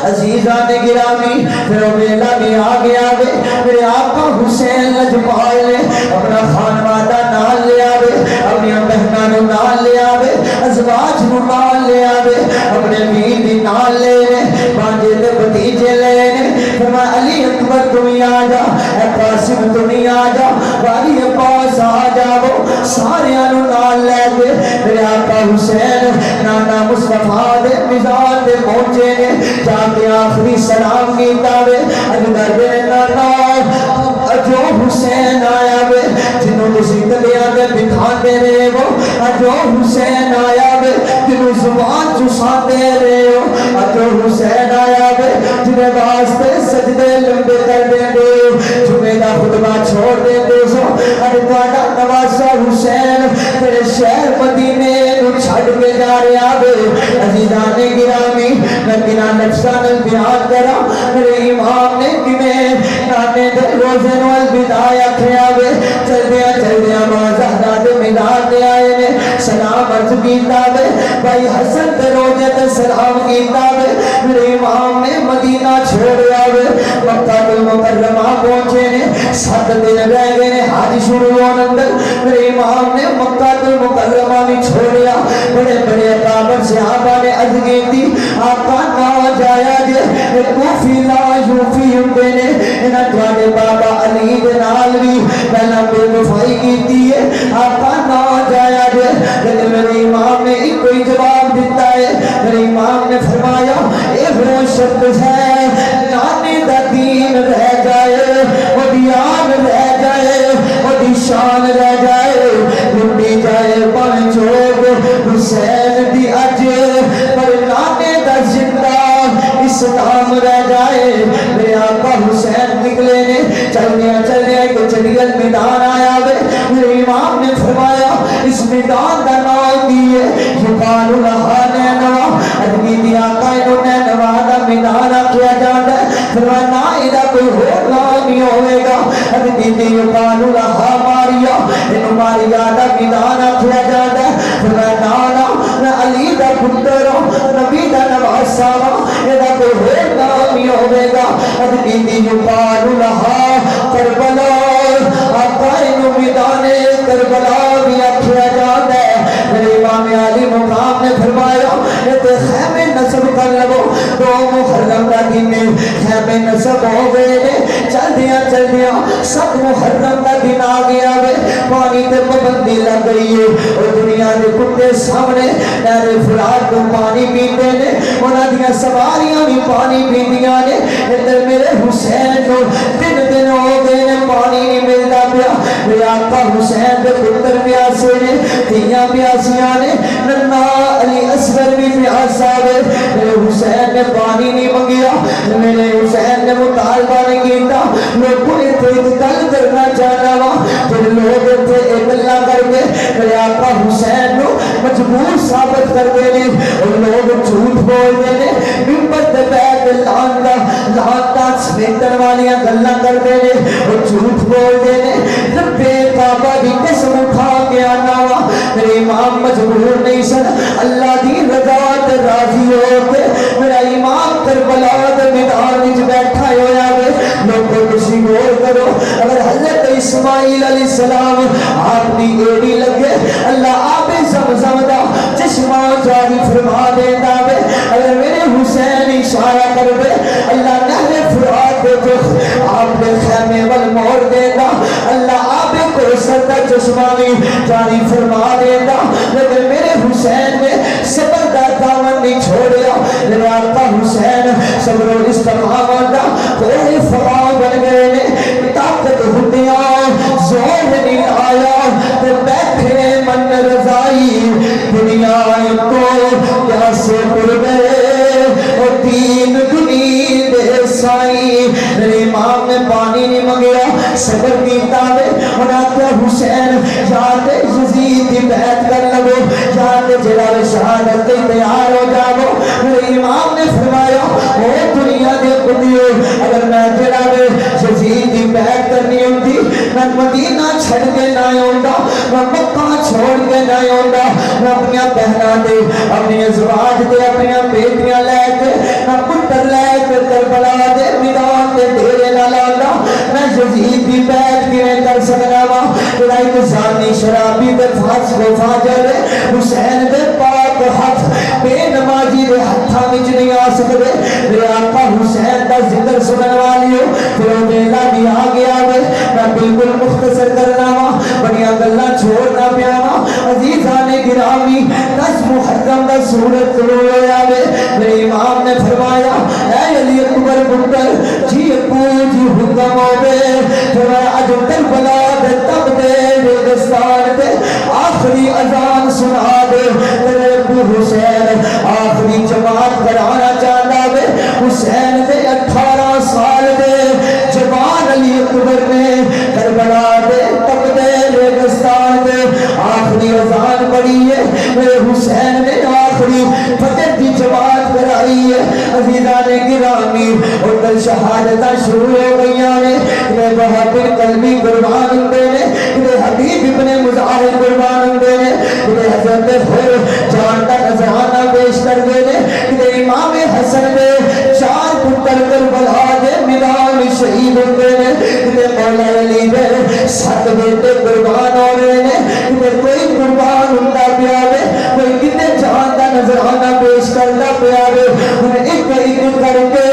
عزیزان گرامی پھر ویلا بھی آ گیا وے میرے آقا حسین لجپال نے اپنا خانوادہ نال لے آوے اپنی بہناں نو نال لے آوے ازواج نو نال لے آوے اپنے میر دی نال لے نے بانجے دے بھتیجے لے نے فرمایا علی اکبر تم ہی آ جا اے قاسم تم ہی آ جا باری عباس آ جاؤ سارے نو نال لے کے میرے آقا حسین نانا مصطفیٰ دے مزار دے پہنچے نے جا کے آخری سلام کیتا وے اجدر دے نانا جو حسین آیا وے جنہوں تسی گلیاں دے بٹھاندے رہے ہو جو حسین آیا وے جنہوں زبان چساندے رہے ہو جو حسین آیا وے جنہیں واسطے سجدے لمبے کر دیں دے جمعہ دا خطبہ چھوڑ دیں دے سو تواڈا نواسا حسین تیرے شہر مدینے نو چھڑ کے جا رہا وے عزیزان گرامی میں بنا نفسان بیان کرا میرے امام نے کیویں نانے دے روزے نو الوداع آکھیا وے چلدیاں ماں زہرا دے میدان تے آئے نے سلام عرض کیتا وے بھائی حسن تے روزے تے سلام کیتا وے میرے امام نے مدینہ چھوڑیا وے مکہ المکرمہ پہنچے نے 7 دن رہ گئے نے حج شروع ہون اندر میرے امام نے مکہ المکرمہ بھی چھوڑیا بڑے بڑے اکابر صحابہ نے عرض کیتی آقا نہ جایا جے کوفی لا یوفی ہوندے نے انہاں تواڈے بابا علی دے نال بھی پہلا بے وفائی کیتی ہے آقا نہ جایا جے لیکن میرے امام نے ایک کوئی جواب دیتا ہے میرے امام نے فرمایا اے وہ شرط ہے نانے دا دین رہ جائے وہ دیان رہ جائے وہ دی شان رہ جائے لٹی جائے پن چوک حسین دی اج پر نانے دا زندہ اسلام رہ جائے میرے آقا حسین نکلے نے چلنے ایک چڑیل میدان آیا وے میرے امام نے فرمایا اس میدان دا نام دیئے یقال لہا نینوا ادگی دی آقا انہوں نینوا دا میدان آکھیا جاندہ ہے فرمایا نا ایدہ کوئی ہو نام ہی ہوئے گا ادگی دی یقال لہا ماریا انہوں ماریا دا میدان آکھیا جاندہ ہے فرمایا نا علی دا پتر نبی دا نواسا ایدہ کوئی ہو نام ہی ہوئے گا ادگی دی یقال لہا کربلا آقا انہوں میدان کربلا بھی آکھیا جاندہ ہے میرے امام علی مقام نے فرمایا یہ خیمے نصب کر لگو 2 محرم کا دن خیمے نصب ہو گئے چل دیا 7 محرم کا دن آ گیا وے پانی تے پابندی لگ گئی ہے اور دنیا دے کتے سامنے نہر فرات تو پانی پیتے نے انہاں دیاں سواریاں بھی پانی پیندیاں نے ادھر میرے حسین کو 3 دن ہو گئے نے پانی نہیں ملتا پیا میرے آقا حسین دے پتر پیاسے نے دھیاں پیاسیاں نے ننا علی اصغر بھی پیاسا وے میرے حسین نے پانی نہیں منگیا میرے حسین نے مطالبہ نہیں کیتا لوگوں نے تو گل کرنا چاہنا وا پھر لوگ تھے ایک اللہ کر کے میرے آقا حسین نو مجبور ثابت کر دے اور لوگ جھوٹ بول دے ممبر تے بیٹھ لانتا سمیٹن والیاں گلاں کر دے اور جھوٹ بول دے رب کعبہ دی قسم اٹھا کے آنا وا میرے امام مجبور نہیں سن اللہ دی رضا تے راضی ہو کے میرا امام کربلا دے میدان وچ بیٹھا ہویا وے لوگوں تسی غور کرو اگر حضرت اسماعیل علیہ السلام آپ دی ایڑی لگے اللہ آب زمزم دا چشمہ جاری فرما دیتا وے اگر میرے حسین اشارہ کر دے اللہ نہر فرات دے جو آپ نے خیمے والمور دیتا اللہ آب کو سردہ چشمہ بھی جاری فرما دیتا لیکن میرے حسین نے صبر دا دامن نہیں چھوڑیا میرے آقا حسین صبر و استقامت دا کوئی فرا بن گئے نے طاقت ہٹیاں زور نہیں آیا تے بیٹھے من رضائی دنیا کو پیاسے پر گئے اور دین دنی دے سائی میرے امام نے پانی نہیں منگیا صبر کیتا وے انہاں تے حسین یاد یزید دی بیعت کر لگو یاد جلال شہادت تے تیار ہو جاؤ میرے امام نے فرمایا او دنیا دے کتیو اگر میں جلال یزید دی بیعت کرنی ہوندی میں مدینہ چھڑ کے نہ ہوندا میں مکہ چھوڑ کے نہ ہوندا میں اپنی بہناں دے اپنی ازواج دے اپنی بیٹیاں لے کے میں پتر لے سنن والیو پھر ویلا بھی آ گیا وے میں بالکل مختصر کرنا وا بڑیاں گلاں چھوڑنا پیا وا عزیزان گرامی 10 محرم دا سورت طلوع ہویا وے میرے امام نے فرمایا اے علی اکبر پتر جی ابو جی حکم ہوے فرمایا اج کربلا دے تب دے ریگستان تے آخری اذان سنا دے تیرے ابو حسین آخری جماعت کرانا چاہتا وے حسین دے 18 سال دے جوان علی اکبر نے کربلا دے تب دے ریگستان دے آخری اذان پڑھی ہے میرے حسین نے آخری فتح کی جماعت کرائی ہے عزیزان گرامی اور دل شہادتہ شروع ہو گئی ہیں کہ بہت قلبی قربان ہوتے ہیں کہ حبیب ابن مظاہر قربان ہوتے ہیں کہ حضرت پھر جان کا نظرانہ پیش کر دے کہ امام حسن نے 4 پتر کربلا دے میدان شہید ہوتے ہیں کہ مولا علی دے 7 بیٹے قربان ہو رہے ہیں کہ کوئی قربان ہوتا پیا ہے کوئی کتنے جان کا نظرانہ پیش کرتا پیا ہے انہیں ایک کر کے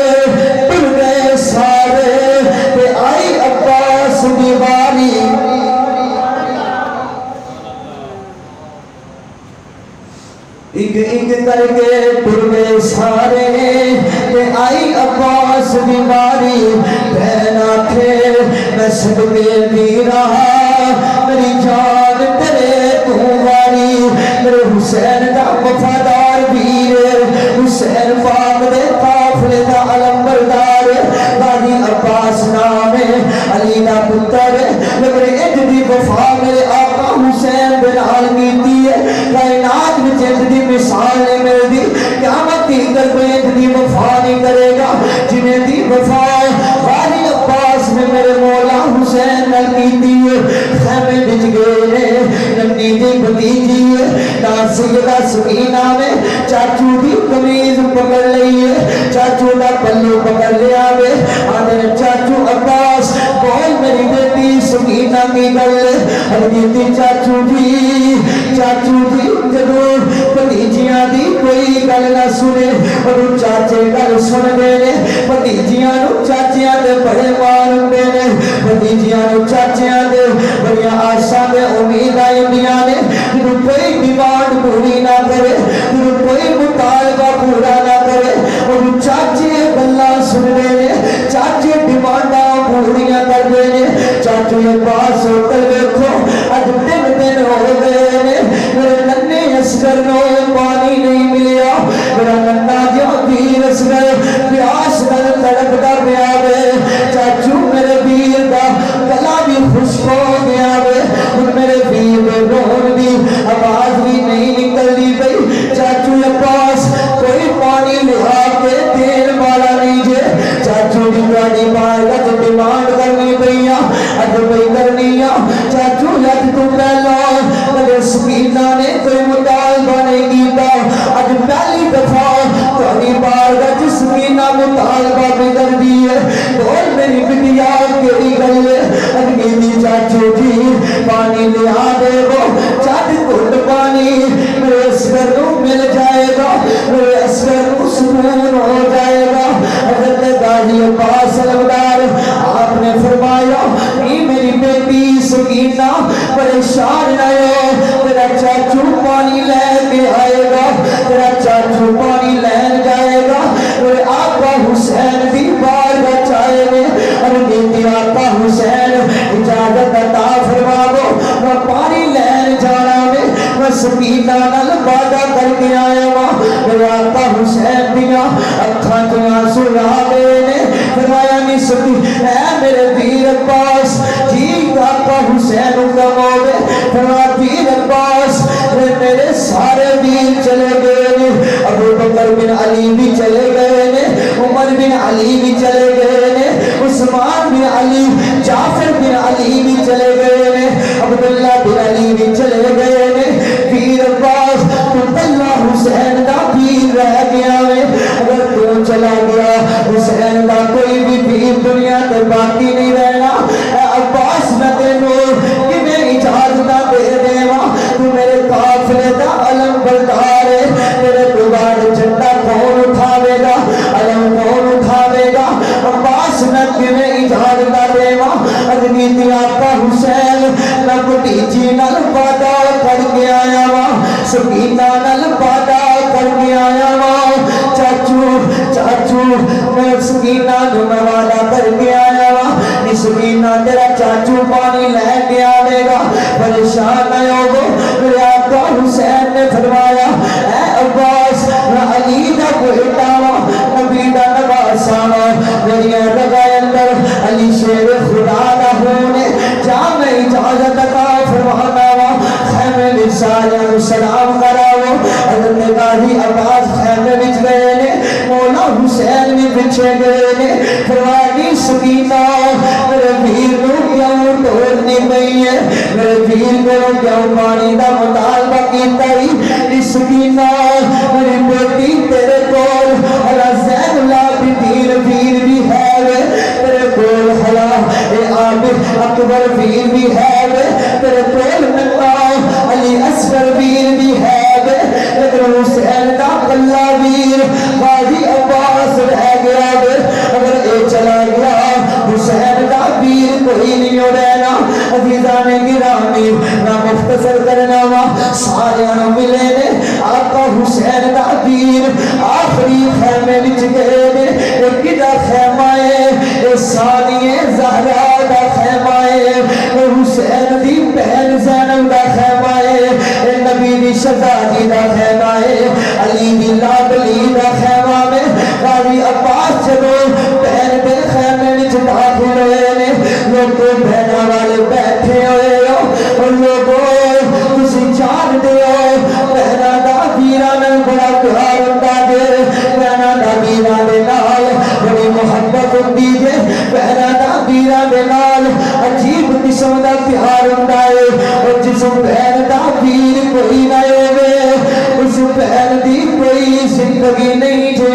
ٹر گئے سارے کہ آئی عباس کی باری ایک کر کے ٹر گئے سارے کہ آئی عباس کی باری بہنا تھے میں صدقے بھی رہا میری جان تیرے تمہاری میرے حسین کا وفادار ویر حسین پاک دے قافلے دا علم بردار غازی عباس نام علی دا پتر میرے اج دی وفا میرے آقا حسین دے نال کیتی ہے کائنات وچ اج دی مثال نہیں ملدی قیامت دی کر کوئی اج دی وفا نہیں کرے گا جنہیں دی وفا غازی عباس نے میرے مولا حسین نال کیتی ہے خیمے وچ گئے ننی دی بھتیجی ہے سیدہ سکینہ میں چاچو دی قمیض پکڑ لئی ہے چاچو دا پلو پکڑ لیا ہے آدھے چاچو عباس بول میری بیٹی سکینہ کی گل حدیثی چاچو جی جدور بھتیجیاں دی کوئی گل نہ سنے اور چاچے گل سن گئے بھتیجیاں نو چاچیاں دے بڑے مار ہوندے نے بھتیجیاں نو چاچیاں دے بڑیاں آشاں دے امید آئی دیاں نے کوئی ڈیمانڈ پوری نہ کرے کوئی مطالبہ پورا نہ کرے اور چاچے گلا سن رہے ہیں چاچے ڈیمانڈاں پوریاں کر رہے ہیں چاچو یہ پاس ہو کر دیکھو اج 3 دن ہو گئے میرے ننے اصغر نو پانی نہیں ملیا میرا ننا جو ویر اصغر پیاس نال تڑپدا پیا وے چاچو میرے ویر دا گلا بھی خشک ہو گیا وے میرے ویر دے رون دی آواز بھی نہیں نکلنی پئی چاچو کے پاس کوئی پانی لیا کے دین والا نہیں جے چاچو دی گاڑی مالک ڈیمانڈ کرنی پئی اج پئی کرنی چاچو اج تو پہلا میرے سکینہ نے کوئی مطالبہ نہیں کیتا اج پہلی دفعہ تہاڈی بارگاہ وچ سکینہ مطالبہ بھی کر دی ہے بول میری بٹیا کیڑی گل ہے اج میری چاچو جی پانی لیا دے وہ چاچ گھٹ پانی میرے اصغر نو مل جائے گا میرے اصغر نو سکون ہو جائے گا حضرت غازی عباس علمدار آپ نے فرمایا میری بیٹی سکینہ پریشان نہ ہو تیرا چاچو پانی لے کے آئے گا تیرا چاچو پانی لین جائے گا میرے آقا حسین بھی بارگاہ چاہے گے اور میری آقا حسین اجازت عطا فرما دو میں پانی لین جانا میں سکینہ نال وعدہ کر کے آیا ہوں میرے آقا حسین دیا اکھاں تو آنسو آ گئے نے فرمایا نہیں سکی اے میرے ویر عباس جی آقا حسین کا موڑے فرمایا ویر عباس میرے سارے ویر چلے گئے ابو بکر بن علی بھی چلے گئے نے عمر بن علی بھی چلے گئے نے عثمان بن علی جعفر بن علی بھی چلے گئے نے عبداللہ بن علی بھی چلے گئے نے ویر عباس تو اللہ حسین دا پیر رہ گیا ہے اگر تو چلا گیا حسین دا کوئی بھی پیر دنیا تے باقی نہیں رہنا اے عباس میں تینوں کہ میں اجازت دے دیواں تو میرے قافلے دا علم بردار ہے میرے دوبارے جھنڈا کون اٹھاوے گا علم کون اٹھاوے گا عباس سکینہ نو میں وعدہ کر کے آیا وا نی سکینہ تیرا چاچو پانی لے کے آئے گا پریشان نہ ہوگو میرے آقا حسین نے فرمایا اے عباس میں علی دا بیٹا وا نبی دا نواسا وا میری رگائے اندر علی شیر خدا دا ہونے جا میں اجازت عطا فرمانا وا خیمے میں سارے سلام کراو حضرت غازی عباس خیمے وچ گئے نے مولا حسین بھی پیچھے گئے نے فرمایا سکینہ میرے ویر نو کیوں توڑنی پئی ہے میرے ویر کو کیوں پانی دا مطالبہ کیتا ہی سکینہ میری بیٹی تیرے کول ہلا زین العابدین ویر بھی ہے تیرے کول ہلا عابد اکبر ویر بھی ہے تیرے کول نکا علی اصغر ویر بھی ہے لیکن حسین دا کلا ویر غازی عباس رہ گیا اگر اے چلا گیا حسین دا ویر کوئی نہیں ہو رہنا عزیزان گرامی نہ مختصر کرنا وا سارے ملے نے آقا حسین دا ویر آخری خیمے وچ گئے نے ایک دا خیمہ ہے اے ثانیہ زہرا دا خیمہ ہے حسین دی بہن زینب دا خیمہ ہے اے نبی دی شہزادی دا خیمہ ہے علی دی لاڈلی دا خیمہ میں غازی عباس جدو بہن دے خیمے وچ داخل ہوئے نے لوگوں بہناں والے بیٹھے ہوئے ہو اور لوگوں تسی جان دے ہو بہناں دا ویراں نال بڑا پیار ہوندا جے بہناں دا ویراں دے نال بڑی محبت ہوندی جے بہناں دا ویراں دے نال عجیب قسم دا پیار ہوندا ہے اور جس بہن دا ویر کوئی نہ ہوے اس بہن دی کوئی زندگی نہیں جو